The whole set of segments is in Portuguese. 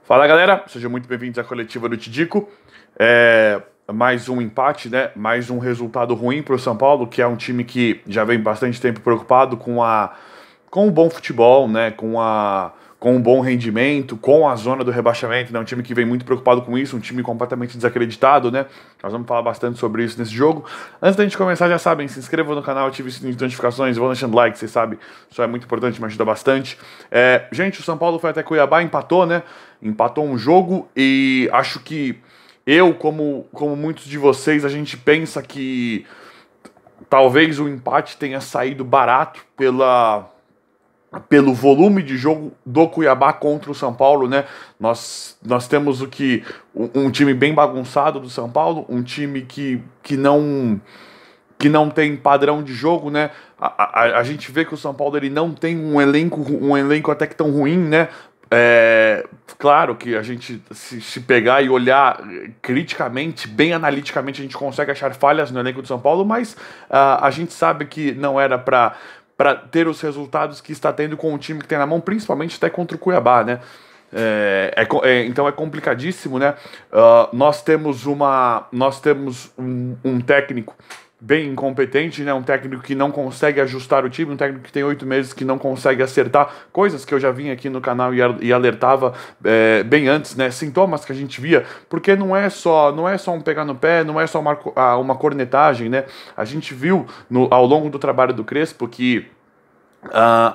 Fala galera, sejam muito bem-vindos à coletiva do Tidico. Mais um empate, né? Mais um resultado ruim para o São Paulo, que é um time que já vem bastante tempo preocupado com o bom futebol, né? Com o bom rendimento, com a zona do rebaixamento, né? Um time que vem muito preocupado com isso, um time completamente desacreditado, né? Nós vamos falar bastante sobre isso nesse jogo. Antes da gente começar, já sabem, se inscrevam no canal, ativem o sininho de notificações, vão deixando like, vocês sabem, isso é muito importante, me ajuda bastante. Gente, o São Paulo foi até Cuiabá, empatou, né? Empatou um jogo e acho que como muitos de vocês, a gente pensa que talvez o empate tenha saído barato pelo volume de jogo do Cuiabá contra o São Paulo, né? Nós temos um time bem bagunçado do São Paulo, um time que não tem padrão de jogo, né? A gente vê que o São Paulo ele não tem um elenco até que tão ruim, né? Claro que a gente, se pegar e olhar criticamente, bem analiticamente, a gente consegue achar falhas no elenco do São Paulo, mas a gente sabe que não era para ter os resultados que está tendo com o time que tem na mão, principalmente até contra o Cuiabá, né? Então é complicadíssimo, né? Nós temos um técnico bem incompetente, né? Um técnico que não consegue ajustar o time, um técnico que tem 8 meses que não consegue acertar coisas que eu já vim aqui no canal e alertava bem antes, né? Sintomas que a gente via, porque não é só um pegar no pé, não é só uma cornetagem, né? A gente viu ao longo do trabalho do Crespo que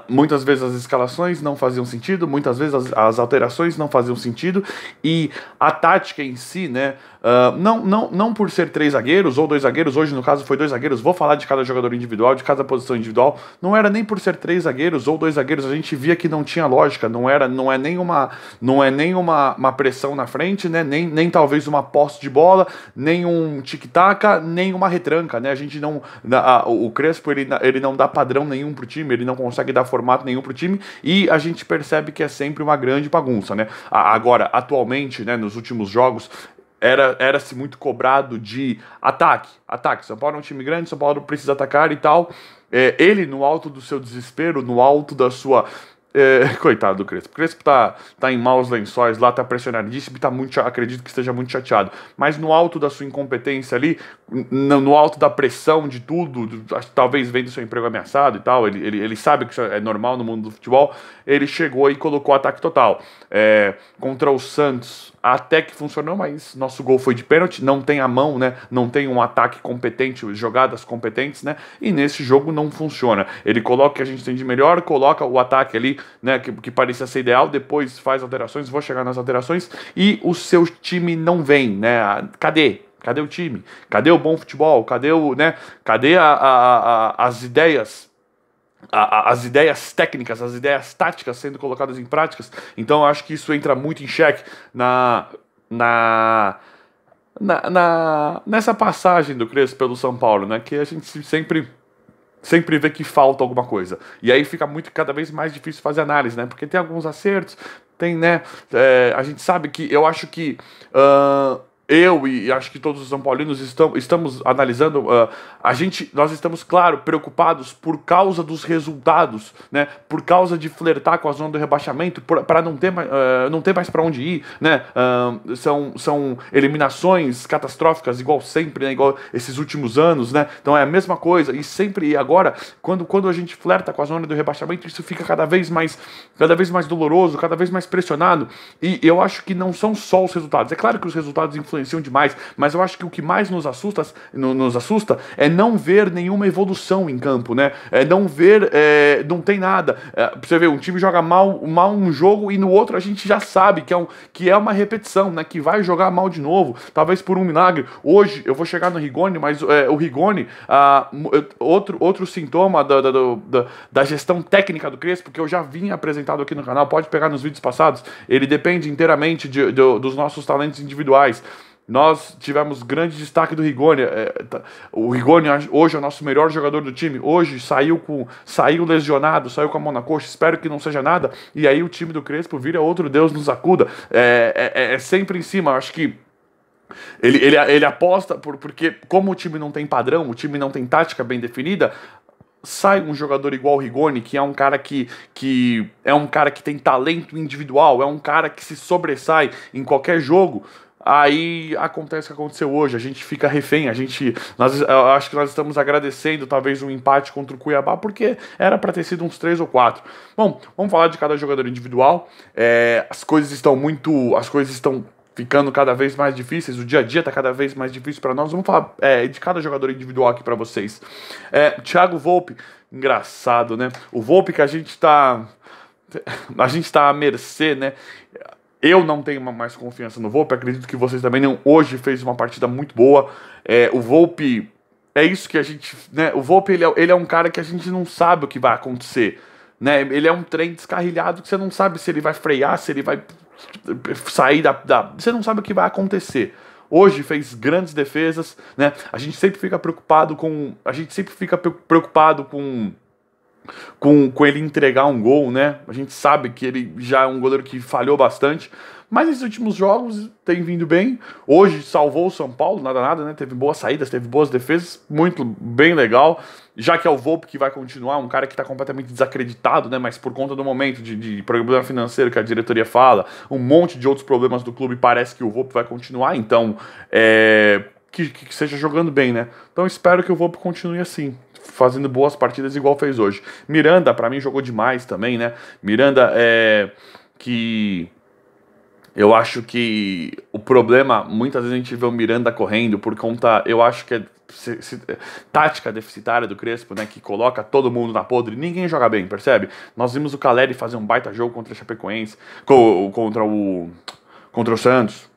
muitas vezes as escalações não faziam sentido, muitas vezes as alterações não faziam sentido, e a tática em si, né, não por ser 3 zagueiros ou 2 zagueiros, hoje no caso foi 2 zagueiros, vou falar de cada jogador individual, de cada posição individual, não era nem por ser 3 zagueiros ou 2 zagueiros, a gente via que não tinha lógica, não é nem uma pressão na frente, né, nem talvez uma posse de bola, nem um tic-tac, nem uma retranca, né, a gente não, o Crespo ele não dá padrão nenhum pro time, ele não consegue dar formato nenhum pro time, e a gente percebe que é sempre uma grande bagunça, né? Agora, atualmente, né, nos últimos jogos, era-se muito cobrado de ataque. São Paulo é um time grande, São Paulo precisa atacar e tal. Ele, no alto do seu desespero, no alto da sua... coitado do Crespo. O Crespo tá em maus lençóis lá, tá pressionadíssimo e acredito que esteja muito chateado. Mas no alto da sua incompetência ali, no alto da pressão de tudo, talvez vendo seu emprego ameaçado e tal, ele sabe que isso é normal no mundo do futebol, ele chegou e colocou ataque total. Contra o Santos, até que funcionou, mas nosso gol foi de pênalti, não tem a mão, né? Não tem um ataque competente, jogadas competentes, né? E nesse jogo não funciona. Ele coloca o que a gente tem de melhor, coloca o ataque ali, né, que parecia ser ideal, depois faz alterações, vou chegar nas alterações, e o seu time não vem, né? Cadê? Cadê o time? Cadê o bom futebol? Cadê cadê as ideias? As ideias técnicas, as ideias táticas sendo colocadas em práticas? Então eu acho que isso entra muito em xeque nessa passagem do Crespo pelo São Paulo, né? Que a gente sempre vê que falta alguma coisa. E aí fica cada vez mais difícil fazer análise, né? Porque tem alguns acertos, tem, né? A gente sabe que, eu acho que eu e acho que todos os São Paulinos estamos analisando, nós estamos, claro, preocupados por causa dos resultados, né? Por causa de flertar com a zona do rebaixamento, para não ter mais para onde ir, né? São eliminações catastróficas, igual sempre, né? Igual esses últimos anos, né? Então é a mesma coisa, e agora, quando a gente flerta com a zona do rebaixamento, isso fica cada vez mais doloroso, cada vez mais pressionado, e eu acho que não são só os resultados. É claro que os resultados influenciam demais, mas eu acho que o que mais nos assusta é não ver nenhuma evolução em campo, né? Não ver, não tem nada. Você vê, um time joga mal um jogo e no outro a gente já sabe que é uma repetição, né? Que vai jogar mal de novo, talvez por um milagre. Hoje eu vou chegar no Rigoni, mas o Rigoni, outro sintoma da gestão técnica do Crespo, que eu já vinha apresentado aqui no canal, pode pegar nos vídeos passados, ele depende inteiramente dos nossos talentos individuais. Nós tivemos grande destaque do Rigoni. O Rigoni hoje é o nosso melhor jogador do time. Hoje saiu lesionado, saiu com a mão na coxa. Espero que não seja nada. E aí o time do Crespo vira outro Deus nos acuda. É sempre em cima. Eu acho que ele aposta porque como o time não tem padrão, o time não tem tática bem definida, sai um jogador igual o Rigoni, que é um cara que é um cara que tem talento individual, é um cara que se sobressai em qualquer jogo, aí acontece o que aconteceu hoje, a gente fica refém, eu acho que nós estamos agradecendo talvez um empate contra o Cuiabá, porque era para ter sido uns 3 ou 4. Bom, vamos falar de cada jogador individual. As coisas estão ficando cada vez mais difíceis, o dia a dia está cada vez mais difícil para nós. Vamos falar de cada jogador individual aqui para vocês. Thiago Volpe, engraçado, né? O Volpe que a gente tá à mercê, né? Eu não tenho mais confiança no Volpe, acredito que vocês também não. Hoje fez uma partida muito boa. O Volpe, é isso que a gente, né? O Volpe, ele é um cara que a gente não sabe o que vai acontecer, né? Ele é um trem descarrilhado que você não sabe se ele vai frear, se ele vai sair você não sabe o que vai acontecer. Hoje fez grandes defesas, né? A gente sempre fica preocupado com ele entregar um gol, né? A gente sabe que ele já é um goleiro que falhou bastante, mas nesses últimos jogos tem vindo bem. Hoje salvou o São Paulo, nada, né? Teve boas saídas, teve boas defesas, muito bem legal. Já que é o Volpe que vai continuar, um cara que está completamente desacreditado, né? Mas por conta do momento de problema financeiro que a diretoria fala, um monte de outros problemas do clube, parece que o Volpe vai continuar, então que seja jogando bem, né? Então espero que o Volpe continue assim, fazendo boas partidas igual fez hoje. Miranda, pra mim, jogou demais também, né? Miranda que eu acho que o problema, muitas vezes a gente vê o Miranda correndo por conta, eu acho que tática deficitária do Crespo, né? Que coloca todo mundo na podre, ninguém joga bem, percebe? Nós vimos o Caleri fazer um baita jogo contra o Chapecoense, contra o Santos.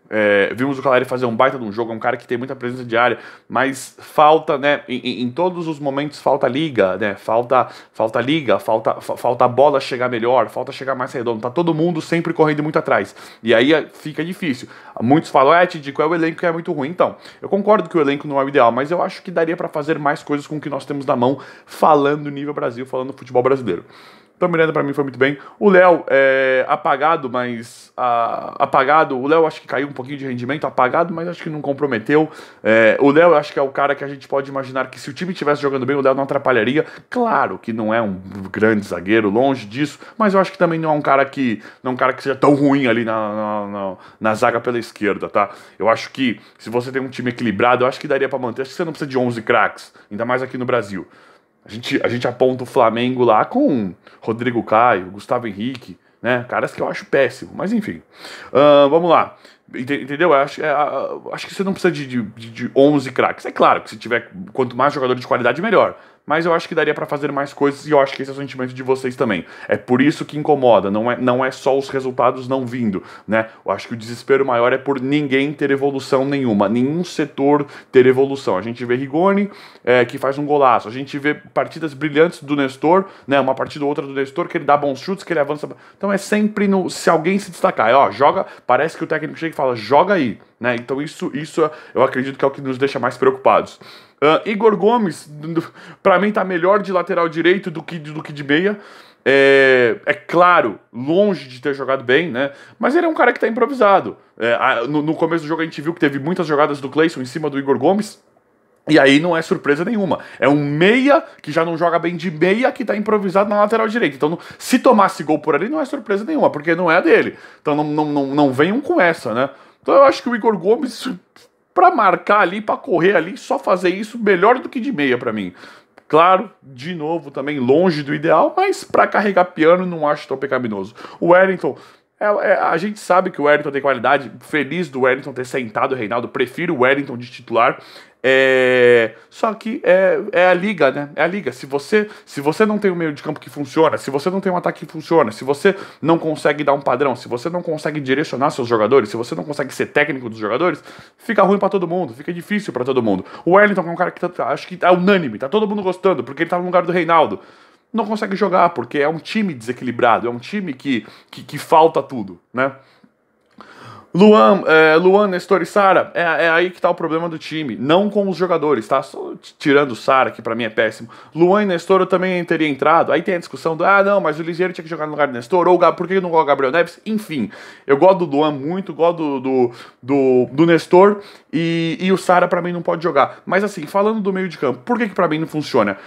Vimos o Caleri fazer um baita de um jogo, é um cara que tem muita presença de área, mas falta, né, em todos os momentos falta liga, né, falta liga, falta a bola chegar melhor, falta chegar mais redondo, tá todo mundo sempre correndo muito atrás, e aí fica difícil. Muitos falam, Tidico, o elenco que é muito ruim. Então, eu concordo que o elenco não é o ideal, mas eu acho que daria para fazer mais coisas com o que nós temos na mão, falando nível Brasil, falando futebol brasileiro. Então, Miranda pra mim foi muito bem. O Léo apagado, mas apagado. O Léo acho que caiu um pouquinho de rendimento, apagado, mas acho que não comprometeu. O Léo acho que é o cara que a gente pode imaginar que se o time estivesse jogando bem, o Léo não atrapalharia. Claro que não é um grande zagueiro, longe disso, mas eu acho que também não é um cara que seja tão ruim ali na zaga pela esquerda, tá? Eu acho que se você tem um time equilibrado, eu acho que daria pra manter. Acho que você não precisa de 11 craques, ainda mais aqui no Brasil. A gente aponta o Flamengo lá com Rodrigo Caio, Gustavo Henrique, né? Caras que eu acho péssimo, mas enfim. Vamos lá. Entendeu? Acho que você não precisa de 11 craques. É claro que se tiver quanto mais jogador de qualidade, melhor. Mas eu acho que daria pra fazer mais coisas e eu acho que esse é o sentimento de vocês também. É por isso que incomoda, não é só os resultados não vindo, né? Eu acho que o desespero maior é por ninguém ter evolução nenhuma, nenhum setor ter evolução. A gente vê Rigoni, que faz um golaço, a gente vê partidas brilhantes do Nestor, né? Uma partida ou outra do Nestor que ele dá bons chutes, que ele avança. Então é sempre se alguém se destacar, joga, parece que o técnico chega e fala, joga aí, né? Então isso eu acredito que é o que nos deixa mais preocupados. Igor Gomes, pra mim tá melhor de lateral direito do que de meia. Claro, longe de ter jogado bem, né? Mas ele é um cara que tá improvisado. No começo do jogo a gente viu que teve muitas jogadas do Cleison em cima do Igor Gomes. E aí não é surpresa nenhuma. É um meia que já não joga bem de meia que tá improvisado na lateral direita. Então, se tomasse gol por ali, não é surpresa nenhuma, porque não é a dele. Então não venham com essa, né? Então eu acho que o Igor Gomes, pra marcar ali, pra correr ali, só fazer isso melhor do que de meia pra mim. Claro, de novo, também longe do ideal, mas pra carregar piano não acho tão pecaminoso. O Wellington, a gente sabe que o Wellington tem qualidade, feliz do Wellington ter sentado o Reinaldo, prefiro o Wellington de titular. Só que é a liga, né? É a liga. Se você não tem um meio de campo que funciona, se você não tem um ataque que funciona, se você não consegue dar um padrão, se você não consegue direcionar seus jogadores, se você não consegue ser técnico dos jogadores, fica ruim pra todo mundo, fica difícil pra todo mundo. O Wellington é um cara que acho que é unânime, tá todo mundo gostando, porque ele tá no lugar do Reinaldo. Não consegue jogar, porque é um time desequilibrado, é um time que falta tudo, né? Luan, Nestor e Sara, é aí que tá o problema do time, não com os jogadores, tá? Só tirando o Sara, que pra mim é péssimo. Luan e Nestor eu também teria entrado, aí tem a discussão do, não, mas o Liseiro tinha que jogar no lugar do Nestor, ou por que não gosta o Gabriel Neves? Enfim, eu gosto do Luan muito, gosto do Nestor, e o Sara pra mim não pode jogar. Mas assim, falando do meio de campo, por que pra mim não funciona?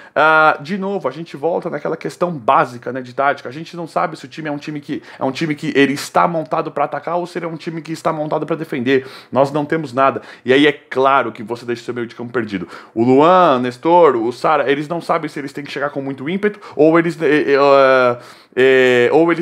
De novo, a gente volta naquela questão básica, né, de tática, a gente não sabe se o time é um time que ele está montado pra atacar ou se ele é um time que está montado para defender. Nós não temos nada. E aí é claro que você deixa o seu meio de campo perdido. O Luan, Nestor, o Sara, eles não sabem se eles têm que chegar com muito ímpeto ou eles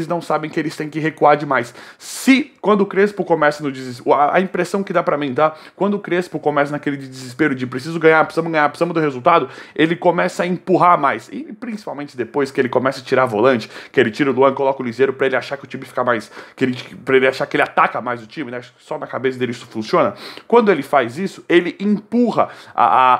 não sabem que eles têm que recuar demais. Se, quando o Crespo começa no desespero, a impressão que dá pra mim, tá? Quando o Crespo começa naquele desespero de preciso ganhar, precisamos do resultado, ele começa a empurrar mais. E principalmente depois que ele começa a tirar volante, que ele tira o Luan, coloca o Liseiro pra ele achar que o time fica mais, pra ele achar que ele ataca mais o time, né? Só na cabeça dele isso funciona. Quando ele faz isso, ele empurra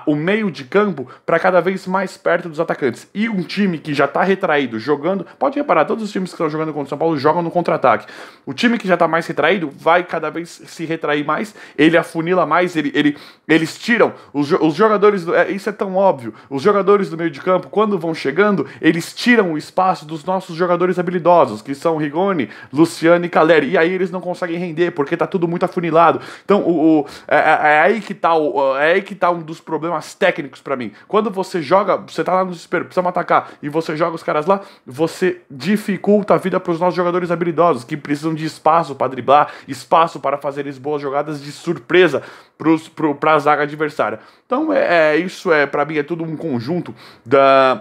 o meio de campo pra cada vez mais perto dos atacantes. E um time que já tá retraído, jogando, pode reparar, todos os times que estão jogando contra o São Paulo jogam no contra-ataque. O time que já tá mais retraído vai cada vez se retrair mais, ele afunila mais, eles tiram os jogadores, isso é tão óbvio, os jogadores do meio de campo, quando vão chegando, eles tiram o espaço dos nossos jogadores habilidosos, que são Rigoni, Luciano e Caleri, e aí eles não conseguem render, porque tá tudo muito afunilado. Então, é aí que tá um dos problemas técnicos pra mim. Quando você joga, você tá lá no desespero, precisamos atacar, e você joga os caras lá, você dificulta a vida pros nossos jogadores habilidosos, que precisam de espaço para driblar, espaço para fazer boas jogadas de surpresa pra zaga adversária. Então, isso pra mim, é tudo um conjunto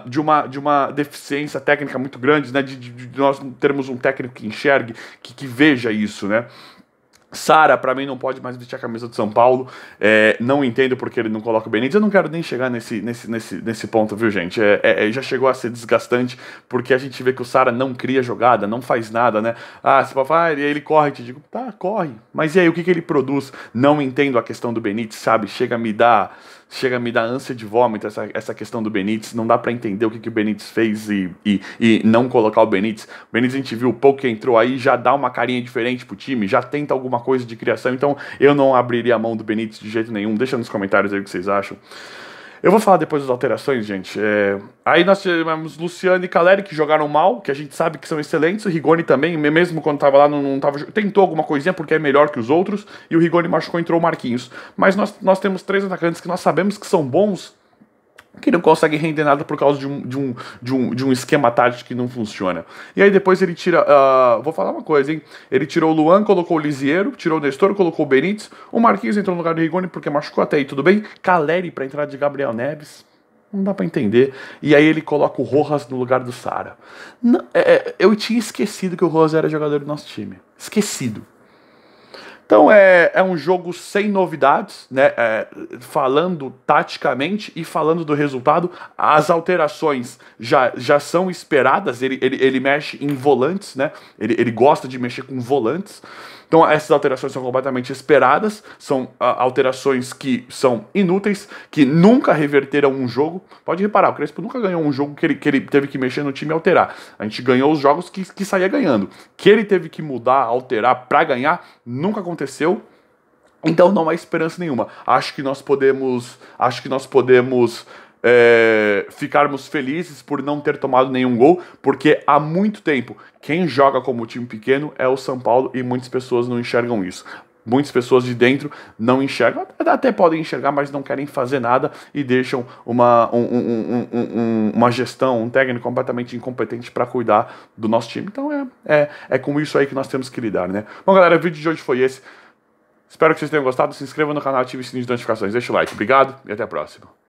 de uma deficiência técnica muito grande, né? De nós termos um técnico que enxergue, que veja isso, né? Sara, pra mim, não pode mais vestir a camisa do São Paulo. Não entendo porque ele não coloca o Benítez. Eu não quero nem chegar nesse ponto, viu, gente? Já chegou a ser desgastante, porque a gente vê que o Sara não cria jogada, não faz nada, né? Você pode falar, ele corre, te digo, tá, corre. Mas e aí, o que ele produz? Não entendo a questão do Benítez, sabe? Chega a me dar ânsia de vômito essa questão do Benítez. Não dá pra entender o que o Benítez fez e não colocar o Benítez. O Benítez, a gente viu, o pouco que entrou aí, já dá uma carinha diferente pro time, já tenta alguma coisa de criação. Então eu não abriria a mão do Benítez de jeito nenhum. Deixa nos comentários aí o que vocês acham. Eu vou falar depois das alterações, gente. Aí nós tivemos Luciano e Caleri, que jogaram mal, que a gente sabe que são excelentes. O Rigoni também, mesmo quando tava lá, não tava, tentou alguma coisinha porque é melhor que os outros. E o Rigoni machucou e entrou o Marquinhos. Mas nós temos 3 atacantes que nós sabemos que são bons, que não conseguem render nada por causa de um esquema tático que não funciona. E aí depois ele tira... vou falar uma coisa, hein? Ele tirou o Luan, colocou o Liseiro, tirou o Nestor, colocou o Benítez. O Marquinhos entrou no lugar do Rigoni porque machucou, até aí tudo bem. Caleri pra entrada de Gabriel Neves. Não dá pra entender. E aí ele coloca o Rojas no lugar do Sara. Eu tinha esquecido que o Rojas era jogador do nosso time. Esquecido. Então é um jogo sem novidades, né? Falando taticamente e falando do resultado, as alterações já são esperadas. Ele mexe em volantes, né? Ele gosta de mexer com volantes. Então essas alterações são completamente esperadas, são alterações que são inúteis, que nunca reverteram um jogo. Pode reparar, o Crespo nunca ganhou um jogo que ele teve que mexer no time e alterar. A gente ganhou os jogos que saía ganhando. Que ele teve que mudar, alterar pra ganhar, nunca aconteceu. Então não há esperança nenhuma. Acho que nós podemos ficarmos felizes por não ter tomado nenhum gol, porque há muito tempo quem joga como time pequeno é o São Paulo e muitas pessoas não enxergam isso. Muitas pessoas de dentro não enxergam, até podem enxergar, mas não querem fazer nada e deixam uma gestão, um técnico completamente incompetente para cuidar do nosso time. Então é com isso aí que nós temos que lidar, né? Bom, galera, o vídeo de hoje foi esse. Espero que vocês tenham gostado. Se inscreva no canal, ative o sininho de notificações. Deixa o like. Obrigado e até a próxima.